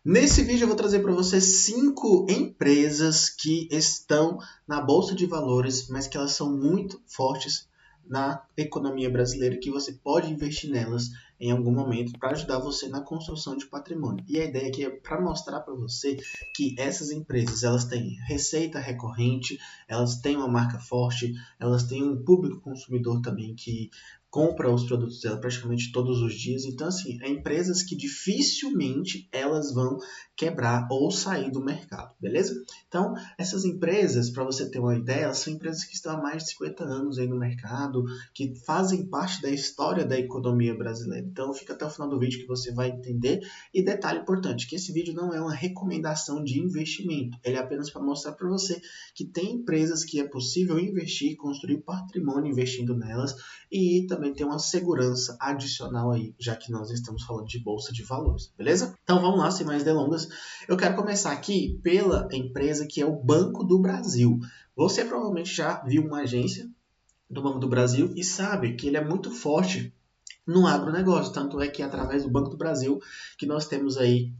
Nesse vídeo eu vou trazer para você 5 empresas que estão na Bolsa de Valores, mas que elas são muito fortes na economia brasileira, que você pode investir nelas em algum momento para ajudar você na construção de patrimônio. E a ideia aqui é para mostrar para você que essas empresas elas têm receita recorrente, elas têm uma marca forte, elas têm um público consumidor também que compra os produtos dela praticamente todos os dias. Então, assim, é empresas que dificilmente elas vão quebrar ou sair do mercado, beleza? Então, essas empresas, para você ter uma ideia, elas são empresas que estão há mais de 50 anos aí no mercado, que fazem parte da história da economia brasileira. Então, fica até o final do vídeo que você vai entender. E detalhe importante, que esse vídeo não é uma recomendação de investimento, ele é apenas para mostrar para você que tem empresas que é possível investir, construir patrimônio investindo nelas, e também tem uma segurança adicional aí, já que nós estamos falando de bolsa de valores, beleza? Então vamos lá, sem mais delongas. Eu quero começar aqui pela empresa que é o Banco do Brasil. Você provavelmente já viu uma agência do Banco do Brasil e sabe que ele é muito forte no agronegócio, tanto é que através do Banco do Brasil que nós temos aí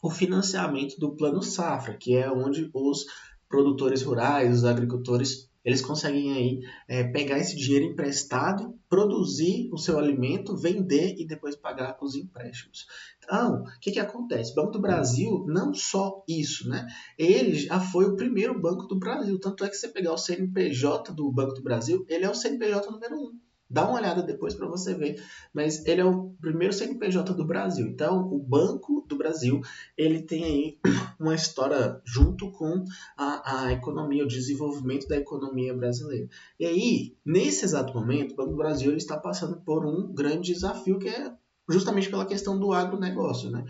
o financiamento do Plano Safra, que é onde os produtores rurais, os agricultores, eles conseguem aí pegar esse dinheiro emprestado, produzir o seu alimento, vender e depois pagar os empréstimos. Então, o que acontece? O Banco do Brasil, não só isso, né? Ele já foi o primeiro banco do Brasil, tanto é que você pegar o CNPJ do Banco do Brasil, ele é o CNPJ número um. Dá uma olhada depois para você ver, mas ele é o primeiro CNPJ do Brasil. Então, o Banco do Brasil, ele tem aí uma história junto com a economia, o desenvolvimento da economia brasileira. E aí, nesse exato momento, o Banco do Brasil ele está passando por um grande desafio que é justamente pela questão do agronegócio, né?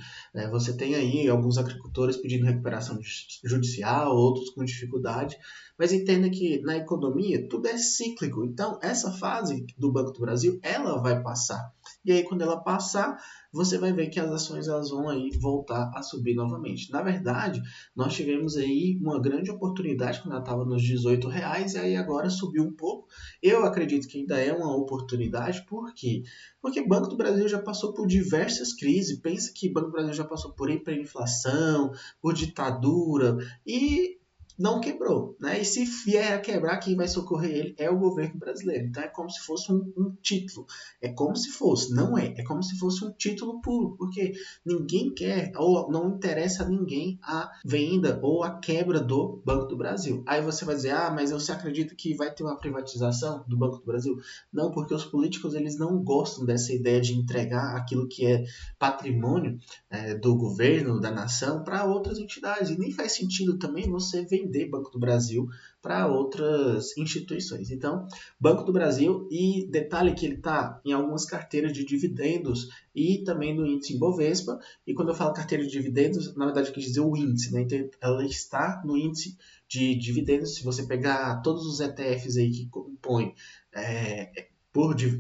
Você tem aí alguns agricultores pedindo recuperação judicial, outros com dificuldade, mas entenda que na economia tudo é cíclico. Então, essa fase do Banco do Brasil, ela vai passar. E aí, quando ela passar, você vai ver que as ações elas vão aí voltar a subir novamente. Na verdade, nós tivemos aí uma grande oportunidade quando ela estava nos R$ 18 e aí agora subiu um pouco. Eu acredito que ainda é uma oportunidade, por quê? Porque o Banco do Brasil já passou por diversas crises. Pensa que o Banco do Brasil já passou por hiperinflação, por ditadura e não quebrou, né? E se vier a quebrar, quem vai socorrer ele é o governo brasileiro. Então é como se fosse um título. É como se fosse, não é. É como se fosse um título puro, porque ninguém quer ou não interessa a ninguém a venda ou a quebra do Banco do Brasil. Aí você vai dizer, mas você acredita que vai ter uma privatização do Banco do Brasil? Não, porque os políticos eles não gostam dessa ideia de entregar aquilo que é patrimônio do governo, da nação, para outras entidades. E nem faz sentido também você vender Banco do Brasil para outras instituições. Então, Banco do Brasil, e detalhe que ele está em algumas carteiras de dividendos e também no índice Ibovespa. E quando eu falo carteira de dividendos, na verdade eu quis dizer o índice, né? Então, ela está no índice de dividendos. Se você pegar todos os ETFs aí que compõem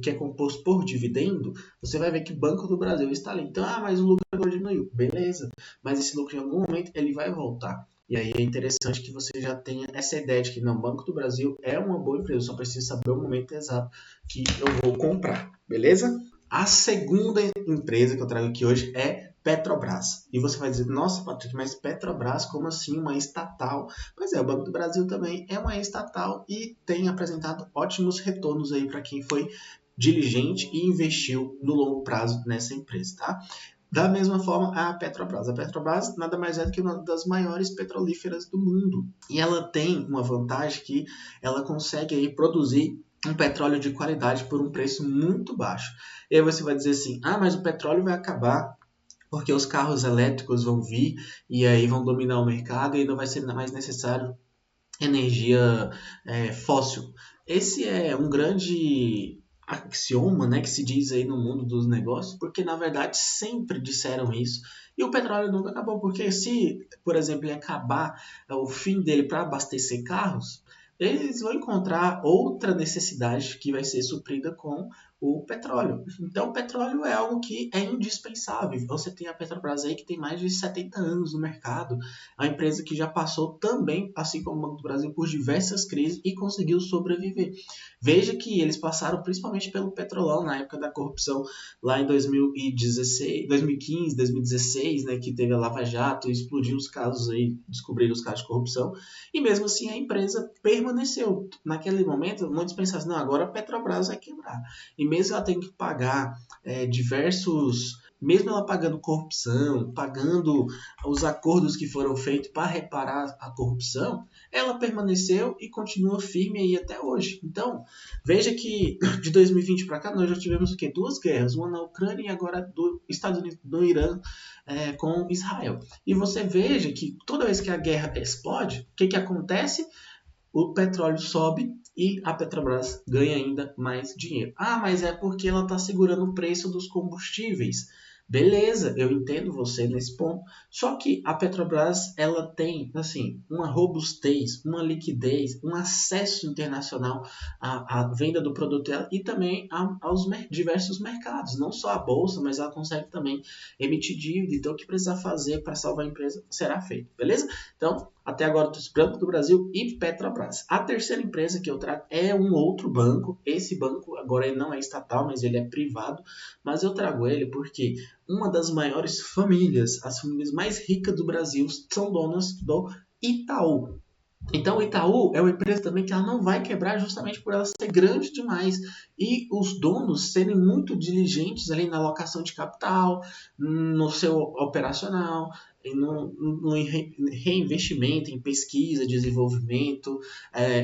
que é composto por dividendo, você vai ver que o Banco do Brasil está ali. Então, mas o lucro agora diminuiu. Beleza, mas esse lucro em algum momento ele vai voltar. E aí é interessante que você já tenha essa ideia de que não, o Banco do Brasil é uma boa empresa, só preciso saber o momento exato que eu vou comprar, beleza? A segunda empresa que eu trago aqui hoje é Petrobras. E você vai dizer, nossa, Patrick, mas Petrobras, como assim uma estatal? Pois é, o Banco do Brasil também é uma estatal e tem apresentado ótimos retornos aí para quem foi diligente e investiu no longo prazo nessa empresa, tá? Da mesma forma, a Petrobras. A Petrobras nada mais é do que uma das maiores petrolíferas do mundo. E ela tem uma vantagem que ela consegue aí produzir um petróleo de qualidade por um preço muito baixo. E aí você vai dizer assim, mas o petróleo vai acabar porque os carros elétricos vão vir e aí vão dominar o mercado e não vai ser mais necessário energia fóssil. Esse é um grande axioma, né, que se diz aí no mundo dos negócios, porque na verdade sempre disseram isso e o petróleo nunca acabou, porque se, por exemplo, ele acabar o fim dele para abastecer carros, eles vão encontrar outra necessidade que vai ser suprida com o petróleo. Então, o petróleo é algo que é indispensável. Você tem a Petrobras aí que tem mais de 70 anos no mercado, a empresa que já passou também, assim como o Banco do Brasil, por diversas crises e conseguiu sobreviver. Veja que eles passaram principalmente pelo petrolão na época da corrupção, lá em 2016, 2015, 2016, né, que teve a Lava Jato e explodiu os casos aí, descobriram os casos de corrupção, e mesmo assim a empresa permaneceu. Naquele momento, muitos pensavam, não, agora a Petrobras vai quebrar. E mesmo ela tendo que pagar diversos, mesmo ela pagando corrupção, pagando os acordos que foram feitos para reparar a corrupção, ela permaneceu e continua firme aí até hoje. Então, veja que de 2020 para cá nós já tivemos o quê? Duas guerras, uma na Ucrânia e agora dos Estados Unidos no Irã com Israel. E você veja que toda vez que a guerra explode, o que, que acontece? O petróleo sobe e a Petrobras ganha ainda mais dinheiro. Ah, mas é porque ela está segurando o preço dos combustíveis. Beleza, eu entendo você nesse ponto. Só que a Petrobras ela tem assim uma robustez, uma liquidez, um acesso internacional à venda do produto dela e também aos diversos mercados, não só a bolsa, mas ela consegue também emitir dívida. Então, o que precisar fazer para salvar a empresa será feito, beleza? Então, até agora, Banco do Brasil e Petrobras. A terceira empresa que eu trago é um outro banco. Esse banco agora ele não é estatal, mas ele é privado. Mas eu trago ele porque uma das maiores famílias, as famílias mais ricas do Brasil, são donas do Itaú. Então, o Itaú é uma empresa também que ela não vai quebrar justamente por ela ser grande demais e os donos serem muito diligentes ali na alocação de capital, no seu operacional, no reinvestimento em pesquisa, desenvolvimento,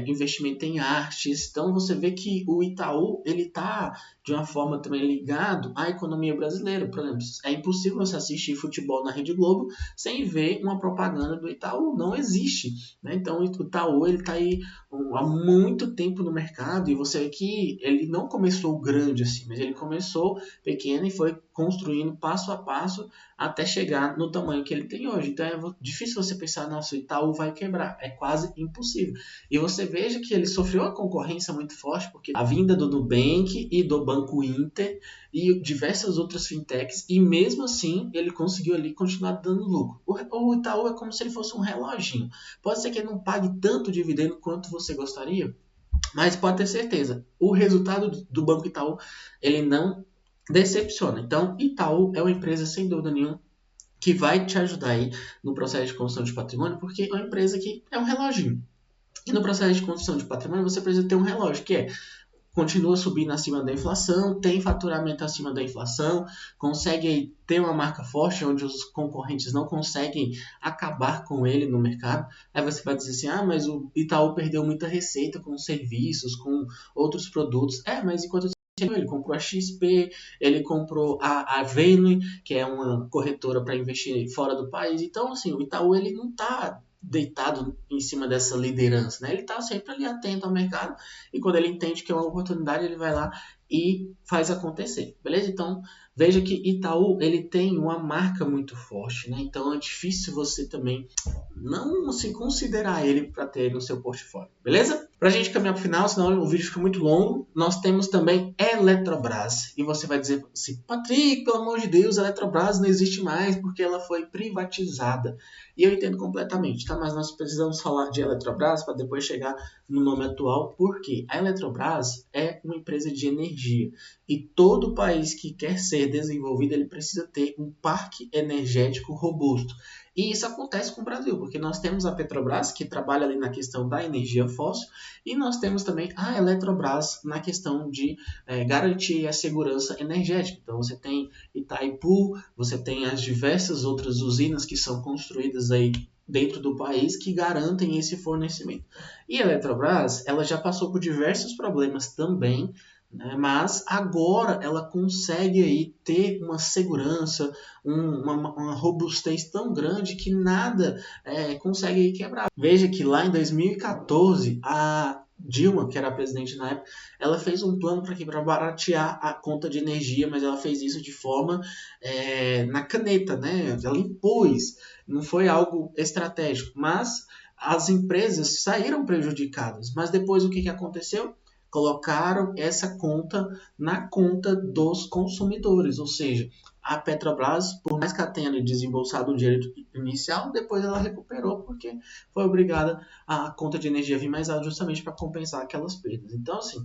investimento em artes. Então, você vê que o Itaú ele está de uma forma também ligado à economia brasileira. Por exemplo, é impossível você assistir futebol na Rede Globo sem ver uma propaganda do Itaú. Não existe. Né? Então, o Itaú está aí há muito tempo no mercado e você vê que ele não começou grande assim, mas ele começou pequeno e foi construindo passo a passo até chegar no tamanho que ele tem hoje. Então é difícil você pensar, nossa, o Itaú vai quebrar. É quase impossível. E você veja que ele sofreu uma concorrência muito forte, porque a vinda do Nubank e do Banco Inter e diversas outras fintechs, e mesmo assim ele conseguiu ali continuar dando lucro. O Itaú é como se ele fosse um reloginho. Pode ser que ele não pague tanto dividendo quanto você gostaria, mas pode ter certeza, o resultado do Banco Itaú ele não decepciona. Então, Itaú é uma empresa, sem dúvida nenhuma, que vai te ajudar aí no processo de construção de patrimônio, porque é uma empresa que é um reloginho. E no processo de construção de patrimônio, você precisa ter um relógio, que é continua subindo acima da inflação, tem faturamento acima da inflação, consegue ter uma marca forte onde os concorrentes não conseguem acabar com ele no mercado. Aí você vai dizer assim, ah, mas o Itaú perdeu muita receita com serviços, com outros produtos. Mas enquanto ele comprou a XP, ele comprou a Venue, que é uma corretora para investir fora do país. Então, assim, o Itaú ele não está deitado em cima dessa liderança, né? Ele está sempre ali atento ao mercado e quando ele entende que é uma oportunidade, ele vai lá e faz acontecer, beleza? Então, veja que Itaú, ele tem uma marca muito forte, né? Então, é difícil você também não se considerar ele para ter no seu portfólio, beleza? Para a gente caminhar para o final, senão o vídeo fica muito longo, nós temos também Eletrobras. E você vai dizer assim, Patrick, pelo amor de Deus, a Eletrobras não existe mais porque ela foi privatizada. E eu entendo completamente, tá? Mas nós precisamos falar de Eletrobras para depois chegar no nome atual, porque a Eletrobras é uma empresa de energia. E todo país que quer ser desenvolvido, ele precisa ter um parque energético robusto. E isso acontece com o Brasil, porque nós temos a Petrobras, que trabalha ali na questão da energia fóssil, e nós temos também a Eletrobras na questão de garantir a segurança energética. Então você tem Itaipu, você tem as diversas outras usinas que são construídas aí dentro do país que garantem esse fornecimento. E a Eletrobras, ela já passou por diversos problemas também, né? Mas agora ela consegue aí ter uma segurança, uma robustez tão grande que nada consegue aí quebrar. Veja que lá em 2014, a Dilma, que era a presidente na época, ela fez um plano para baratear a conta de energia, mas ela fez isso de forma na caneta, né? Ela impôs, não foi algo estratégico, mas as empresas saíram prejudicadas. Mas depois o que aconteceu? colocaram essa conta na conta dos consumidores, ou seja, a Petrobras, por mais que ela tenha desembolsado o dinheiro inicial, depois ela recuperou porque foi obrigada a conta de energia vir mais alta justamente para compensar aquelas perdas. Então, assim,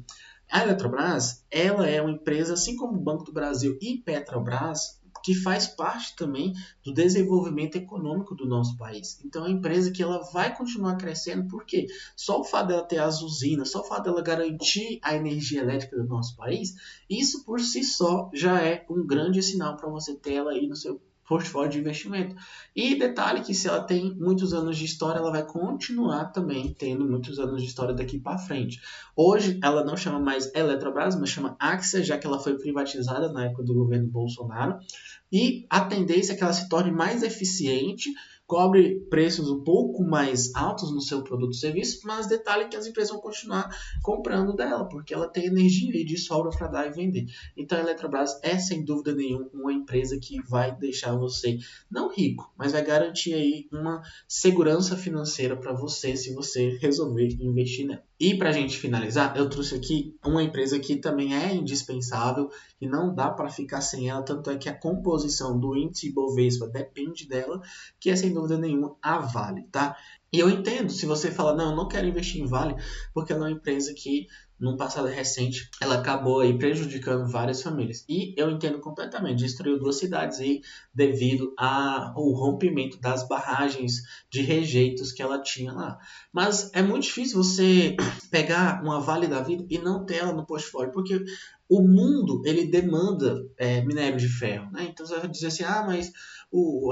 a Eletrobras, ela é uma empresa, assim como o Banco do Brasil e Petrobras, que faz parte também do desenvolvimento econômico do nosso país. Então, é uma empresa que ela vai continuar crescendo, porque só o fato dela ter as usinas, só o fato dela garantir a energia elétrica do nosso país, isso por si só já é um grande sinal para você ter ela aí no seu portfólio de investimento. E detalhe que se ela tem muitos anos de história, ela vai continuar também tendo muitos anos de história daqui para frente. Hoje ela não chama mais Eletrobras, mas chama Axia, já que ela foi privatizada na época do governo Bolsonaro. E a tendência é que ela se torne mais eficiente, cobre preços um pouco mais altos no seu produto ou serviço, mas detalhe que as empresas vão continuar comprando dela, porque ela tem energia de sobra para dar e vender. Então a Eletrobras é sem dúvida nenhuma uma empresa que vai deixar você não rico, mas vai garantir aí uma segurança financeira para você se você resolver investir nela. E para a gente finalizar, eu trouxe aqui uma empresa que também é indispensável e não dá para ficar sem ela, tanto é que a composição do índice Ibovespa depende dela, que é sem dúvida nenhuma a Vale, tá? E eu entendo se você fala, não, eu não quero investir em Vale, porque ela é uma empresa que, no passado recente, ela acabou aí prejudicando várias famílias. E eu entendo completamente, destruiu duas cidades aí devido ao rompimento das barragens de rejeitos que ela tinha lá. Mas é muito difícil você pegar uma Vale da vida e não ter ela no portfólio, porque o mundo ele demanda minério de ferro, né? Então você vai dizer assim, mas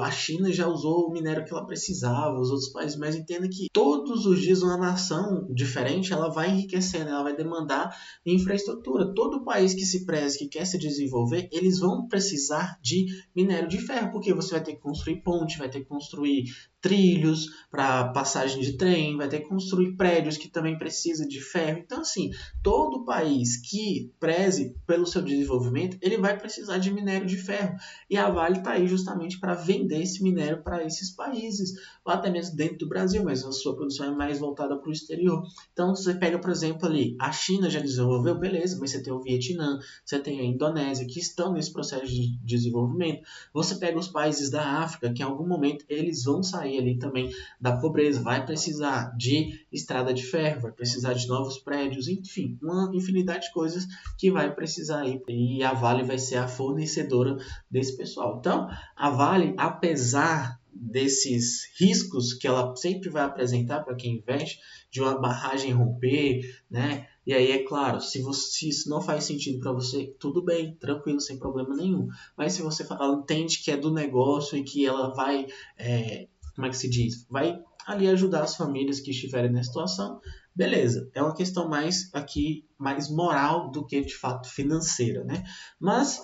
a China já usou o minério que ela precisava, os outros países, mas entenda que todos os dias uma nação diferente ela vai enriquecendo, ela vai demandar infraestrutura. Todo país que se preze, que quer se desenvolver, eles vão precisar de minério de ferro, porque você vai ter que construir ponte, vai ter que construir trilhos para passagem de trem, vai ter que construir prédios que também precisam de ferro. Então, assim, todo país que preze pelo seu desenvolvimento, ele vai precisar de minério de ferro. E a Vale está aí justamente para vender esse minério para esses países, ou até mesmo dentro do Brasil, mas a sua produção é mais voltada para o exterior. Então, você pega, por exemplo, ali, a China já desenvolveu, beleza, mas você tem o Vietnã, você tem a Indonésia, que estão nesse processo de desenvolvimento. Você pega os países da África, que em algum momento eles vão sair ali também da pobreza, vai precisar de estrada de ferro, vai precisar de novos prédios, enfim, uma infinidade de coisas que vai precisar aí, e a Vale vai ser a fornecedora desse pessoal. Então, a Vale, apesar desses riscos que ela sempre vai apresentar para quem investe, de uma barragem romper, né? E aí, é claro, se isso não faz sentido para você, tudo bem, tranquilo, sem problema nenhum. Mas se você ela entende que é do negócio e que ela vai, como é que se diz? Vai ali ajudar as famílias que estiverem nessa situação, beleza. É uma questão mais aqui, mais moral do que de fato financeira, né? Mas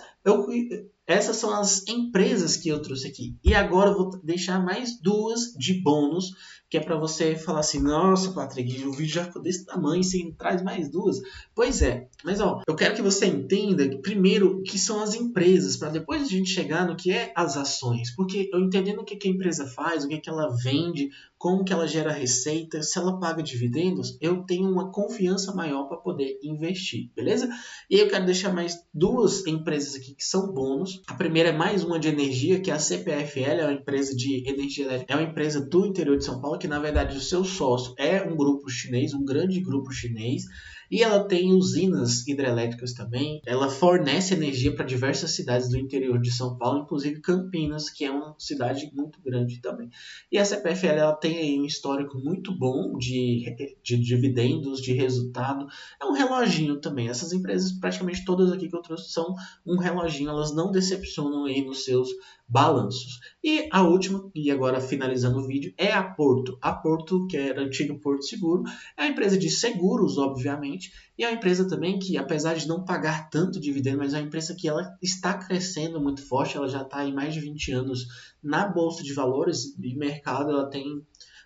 essas são as empresas que eu trouxe aqui. E agora eu vou deixar mais duas de bônus, que é para você falar assim, nossa, Patrick, o vídeo já ficou desse tamanho, você traz mais duas. Pois é, mas eu quero que você entenda primeiro o que são as empresas, para depois a gente chegar no que é as ações. Porque eu entendendo o que a empresa faz, o que ela vende, como que ela gera receita, se ela paga dividendos, eu tenho uma confiança maior para poder investir, beleza? E aí eu quero deixar mais duas empresas aqui que são bônus. A primeira é mais uma de energia, que é a CPFL, é uma empresa de energia elétrica, é uma empresa do interior de São Paulo, que na verdade o seu sócio é um grupo chinês, um grande grupo chinês, e ela tem usinas hidrelétricas também. Ela fornece energia para diversas cidades do interior de São Paulo, inclusive Campinas, que é uma cidade muito grande também. E a CPFL ela tem aí um histórico muito bom de dividendos, de resultado. É um reloginho também. Essas empresas, praticamente todas aqui que eu trouxe, são um reloginho. Elas não decepcionam aí nos seus balanços. E a última, e agora finalizando o vídeo, é a Porto. A Porto, que era a antiga Porto Seguro, é uma empresa de seguros, obviamente, e é uma empresa também que, apesar de não pagar tanto dividendo, mas é uma empresa que ela está crescendo muito forte, ela já está em mais de 20 anos na Bolsa de Valores e mercado, ela tem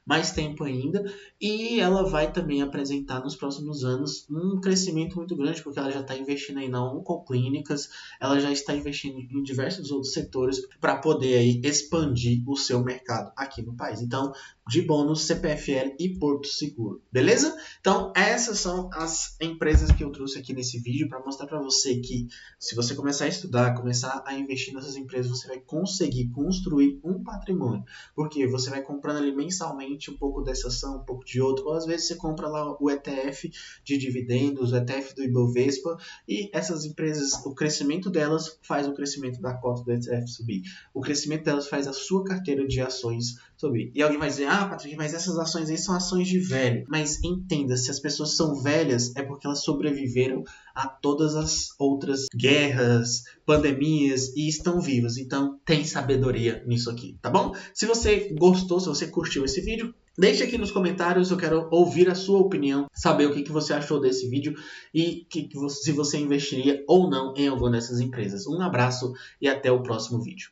mais tempo ainda, e ela vai também apresentar nos próximos anos um crescimento muito grande, porque ela já está investindo aí na Oncoclínicas, ela já está investindo em diversos outros setores para poder aí expandir o seu mercado aqui no país. Então, de bônus, CPFL e Porto Seguro, beleza? Então, essas são as empresas que eu trouxe aqui nesse vídeo para mostrar para você que se você começar a estudar, começar a investir nessas empresas, você vai conseguir construir um patrimônio, porque você vai comprando ali mensalmente um pouco dessa ação, um pouco de outro, ou às vezes você compra lá o ETF de dividendos, o ETF do Ibovespa, e essas empresas, o crescimento delas faz o crescimento da cota do ETF subir, o crescimento delas faz a sua carteira de ações subir. E alguém vai dizer, Patrick, mas essas ações aí são ações de velho. Mas entenda, se as pessoas são velhas, é porque elas sobreviveram a todas as outras guerras, pandemias e estão vivas. Então, tem sabedoria nisso aqui, tá bom? Se você gostou, se você curtiu esse vídeo, deixe aqui nos comentários, eu quero ouvir a sua opinião, saber o que você achou desse vídeo e se você investiria ou não em alguma dessas empresas. Um abraço e até o próximo vídeo.